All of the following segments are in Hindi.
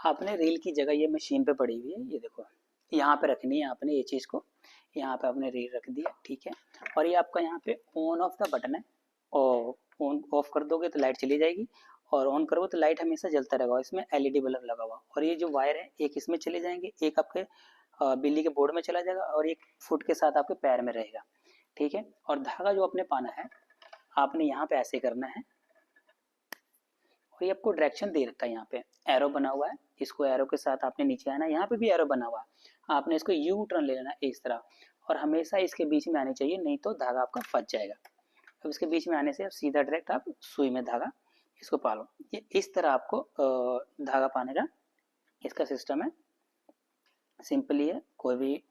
आपने रील की जगह ये मशीन पे पड़ी हुई है, ये देखो यहाँ पे रखनी है आपने ये चीज़ को, यहाँ पे आपने रील रख दिया, ठीक है। और ये आपका यहाँ पे ऑन ऑफ का बटन है, और ऑन ऑफ कर दोगे तो लाइट चली जाएगी, और ऑन करोगे तो लाइट हमेशा जलता रहेगा। इसमें एलईडी बल्ब लगा हुआ, और ये जो वायर है एक इसमें चले जाएंगे, एक आपके बिल्ली के बोर्ड में चला जाएगा, और एक फुट के साथ आपके पैर में रहेगा, ठीक है। और धागा जो आपने पाना है आपने यहाँ पे ऐसे करना है, और ये आपको डायरेक्शन दे रखा है, यहाँ पे एरो बना हुआ है, इसको एरो के साथ आपने नीचे आना है, यहाँ पे भी एरो बना हुआ है, आपने इसको यू टर्न ले लेना है इस तरह, और हमेशा इसके बीच में आनी चाहिए, नहीं तो धागा आपका फंस जाएगा। अब इसके बीच में आने से आप सीधा डायरेक्ट आप सुई में धागा इसको पालो। ये इस तरह आपको धागा पाने का इसका सिस्टम है, सिंपली है, कोई भी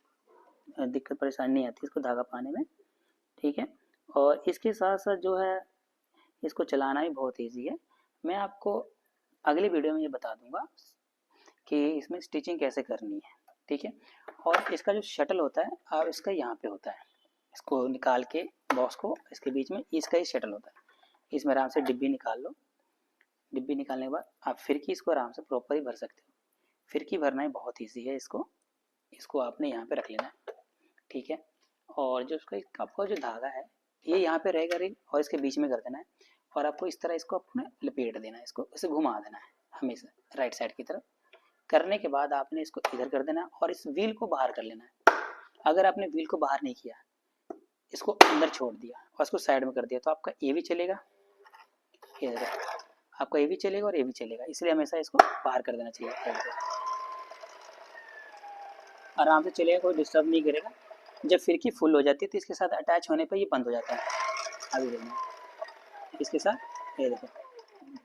दिक्कत परेशानी नहीं आती इसको धागा पाने में, ठीक है। और इसके साथ साथ जो है इसको चलाना भी बहुत ईजी है। मैं आपको अगली वीडियो में ये बता दूंगा कि इसमें स्टिचिंग कैसे करनी है, ठीक है। और इसका जो शटल होता है आप इसका यहाँ पे होता है, इसको निकाल के बॉक्स को इसके बीच में इसका ही शटल होता है, इसमें आराम से डिब्बी निकाल लो। डिब्बी निकालने के बाद आप फिरकी इसको आराम से प्रॉपर ही भर सकते हो। फिरकी भरना ही बहुत ईजी है, इसको आपने यहाँ पे रख लेना है, ठीक है। और जो उसका आपका जो धागा है ये यहाँ पे रहेगा रील, और इसके बीच में कर देना है, और आपको इस तरह इसको अपने लपेट देना है, इसको इसे घुमा देना है हमेशा राइट साइड की तरफ। करने के बाद आपने इसको इधर कर देना है, और इस व्हील को बाहर कर लेना है। अगर आपने व्हील को बाहर नहीं किया, इसको अंदर छोड़ दिया और इसको साइड में कर दिया, तो आपका ये भी चलेगा, ये आपका ये भी चलेगा और ये भी चलेगा, इसलिए हमेशा इसको बाहर कर देना चाहिए। आराम से चलेगा, कोई डिस्टर्ब नहीं करेगा। जब फिरकी फुल हो जाती है तो इसके साथ अटैच होने पर ये बंद हो जाता है। अभी देखना इसके साथ, ये देखो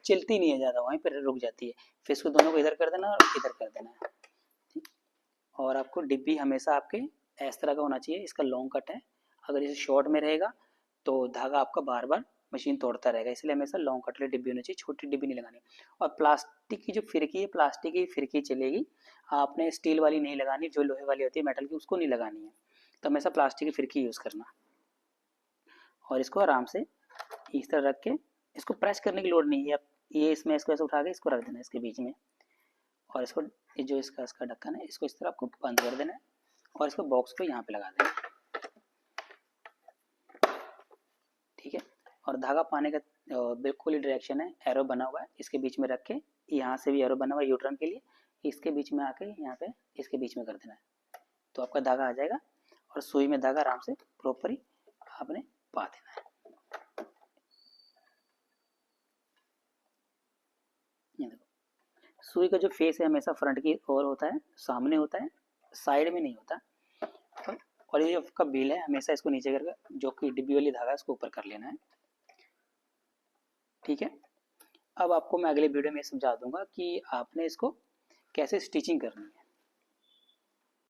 चलती नहीं है ज़्यादा, वहीं पर रुक जाती है। फिर इसको दोनों को इधर कर देना और इधर कर देना है, ठीक। और आपको डिब्बी हमेशा आपके इस तरह का होना चाहिए, इसका लॉन्ग कट है। अगर इसे शॉर्ट में रहेगा तो धागा आपका बार बार मशीन तोड़ता रहेगा, इसलिए हमेशा लॉन्ग कट वाली डिब्बी होनी चाहिए, छोटी डिब्बी नहीं लगानी। और प्लास्टिक की जो फिरकी है, प्लास्टिक की फिरकी चलेगी, आपने स्टील वाली नहीं लगानी, जो लोहे वाली होती है मेटल की उसको नहीं लगानी है, तो हमेशा प्लास्टिक की फिरकी यूज़ करना। और इसको आराम से इस तरह रख के, इसको प्रेस करने की लोड़ नहीं है, आप ये इसमें इसको ऐसे उठा के इसको रख देना इसके बीच में, और इसको जो इसका ढक्कन है इसको इस तरह आपको बंद कर देना है, और इसको बॉक्स को यहाँ पे लगा देना, ठीक है। और धागा पाने का बिल्कुल ही डायरेक्शन है, एरो बना हुआ है, इसके बीच में रख के, यहाँ से भी एरो बना हुआ है यूटर्न के लिए, इसके बीच में आके यहाँ पे इसके बीच में कर देना है, तो आपका धागा आ जाएगा, और सुई में धागा आराम से प्रॉपर ही आपने पा देना है। ये देखो सुई का जो फेस है हमेशा फ्रंट की ओर होता है, सामने होता है, साइड में नहीं होता। और ये आपका बिल है, हमेशा इसको नीचे करके जो कि डिब्बी वाली धागा है इसको ऊपर कर लेना है, ठीक है। अब आपको मैं अगले वीडियो में समझा दूंगा कि आपने इसको कैसे स्टिचिंग करनी है।